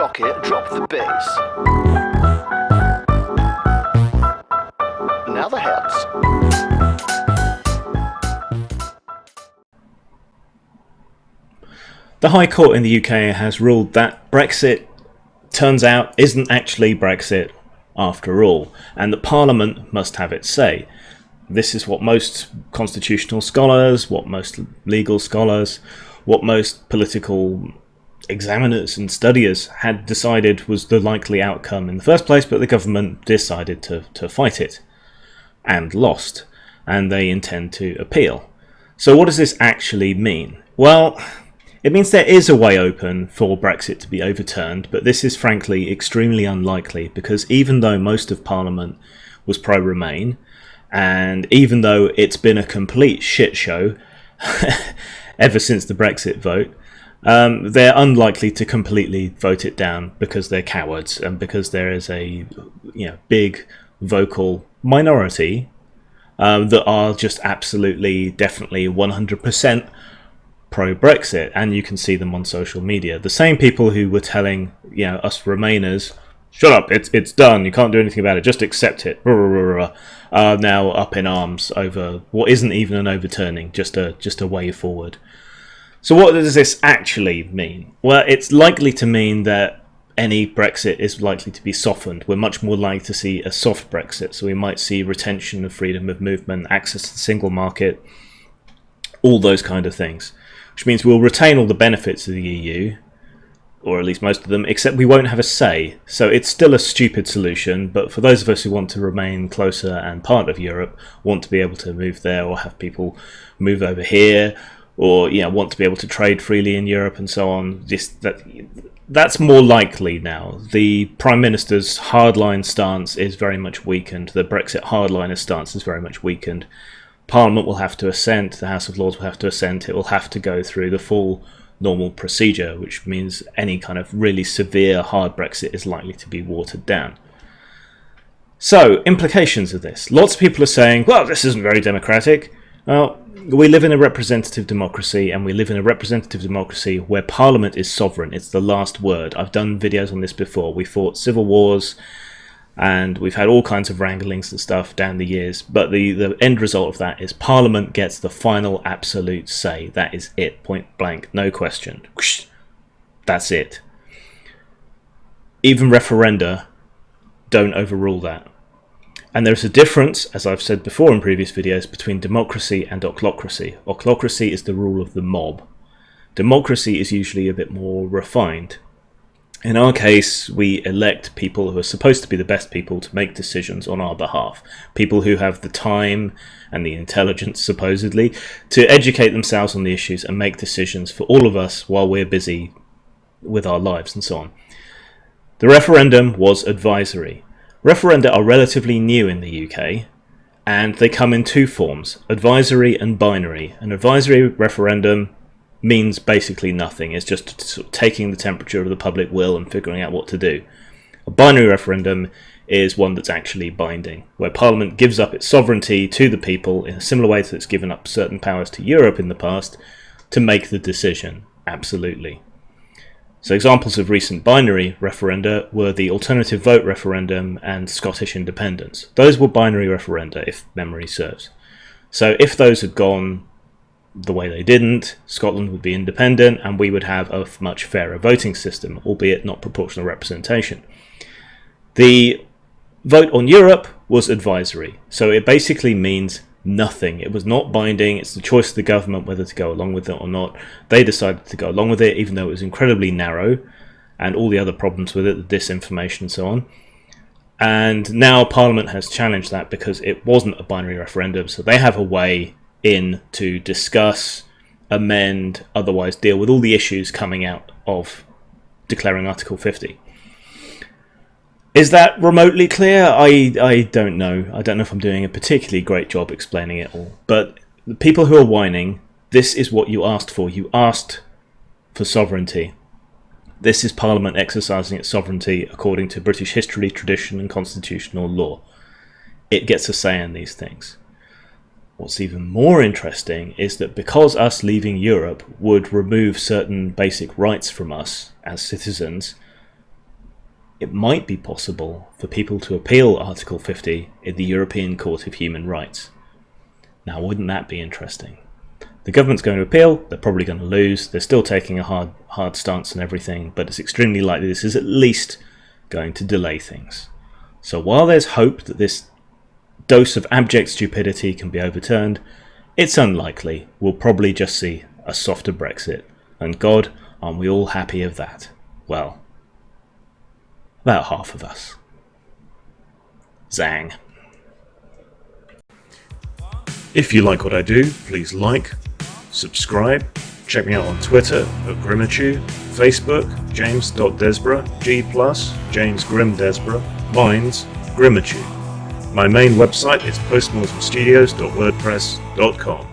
jockey, drop the bass. Now the heads. The High Court in the UK has ruled that Brexit, turns out, isn't actually Brexit after all, and that Parliament must have its say. This is what most constitutional scholars, what most legal scholars, what most political examiners and studiers had decided was the likely outcome in the first place, but the government decided to fight it and lost, and they intend to appeal. So what does this actually mean? Well, it means there is a way open for Brexit to be overturned, but this is frankly extremely unlikely, because even though most of Parliament was pro-Remain, and even though it's been a complete shit show ever since the Brexit vote, they're unlikely to completely vote it down because they're cowards and because there is a big vocal minority that are just absolutely, definitely 100% pro-Brexit, and you can see them on social media. The same people who were telling us Remainers, shut up, it's done, you can't do anything about it, just accept it, are now up in arms over what isn't even an overturning, just a way forward. So what does this actually mean? Well, it's likely to mean that any Brexit is likely to be softened. We're much more likely to see a soft Brexit, so we might see retention of freedom of movement, access to the single market, all those kind of things, which means we'll retain all the benefits of the EU, or at least most of them, except we won't have a say. So it's still a stupid solution, but for those of us who want to remain closer and part of Europe, want to be able to move there or have people move over here, or want to be able to trade freely in Europe and so on, that's more likely now. The Prime Minister's hardline stance is very much weakened. The Brexit hardliner stance is very much weakened. Parliament will have to assent, the House of Lords will have to assent, it will have to go through the full normal procedure, which means any kind of really severe hard Brexit is likely to be watered down. So, implications of this. Lots of people are saying, well, this isn't very democratic. Well, we live in a representative democracy, and we live in a representative democracy where Parliament is sovereign. It's the last word. I've done videos on this before. We fought civil wars, and we've had all kinds of wranglings and stuff down the years, but the end result of that is Parliament gets the final absolute say. That is it, point blank, no question. That's it. Even referenda don't overrule that. And there's a difference, as I've said before in previous videos, between democracy and ochlocracy. Ochlocracy is the rule of the mob. Democracy is usually a bit more refined. In our case, we elect people who are supposed to be the best people to make decisions on our behalf. People who have the time and the intelligence, supposedly, to educate themselves on the issues and make decisions for all of us while we're busy with our lives and so on. The referendum was advisory. Referenda are relatively new in the UK, and they come in two forms, advisory and binary. An advisory referendum means basically nothing. It's just sort of taking the temperature of the public will and figuring out what to do. A binary referendum is one that's actually binding, where Parliament gives up its sovereignty to the people in a similar way that it's given up certain powers to Europe in the past to make the decision. Absolutely. So examples of recent binary referenda were the alternative vote referendum and Scottish independence. Those were binary referenda, if memory serves. So if those had gone the way they didn't, Scotland would be independent and we would have a much fairer voting system, albeit not proportional representation. The vote on Europe was advisory, so it basically means nothing. It was not binding. It's the choice of the government whether to go along with it or not. They decided to go along with it, even though it was incredibly narrow and all the other problems with it, the disinformation and so on. And now Parliament has challenged that because it wasn't a binary referendum, so they have a way in to discuss, amend, otherwise deal with all the issues coming out of declaring Article 50. Is that remotely clear? I don't know. I don't know if I'm doing a particularly great job explaining it all. But the people who are whining, this is what you asked for. You asked for sovereignty. This is Parliament exercising its sovereignty according to British history, tradition and constitutional law. It gets a say in these things. What's even more interesting is that because us leaving Europe would remove certain basic rights from us as citizens, it might be possible for people to appeal Article 50 in the European Court of Human Rights. Now, wouldn't that be interesting? The government's going to appeal, they're probably going to lose, they're still taking a hard stance and everything, but it's extremely likely this is at least going to delay things. So while there's hope that this dose of abject stupidity can be overturned, it's unlikely. We'll probably just see a softer Brexit. And God, aren't we all happy of that? Well, about half of us. Zang. If you like what I do, please like, subscribe, check me out on Twitter at Grimachu, Facebook, James.Desborough, G+, James Grim Desborough, Minds, Grimachu. My main website is postmortemstudios.wordpress.com.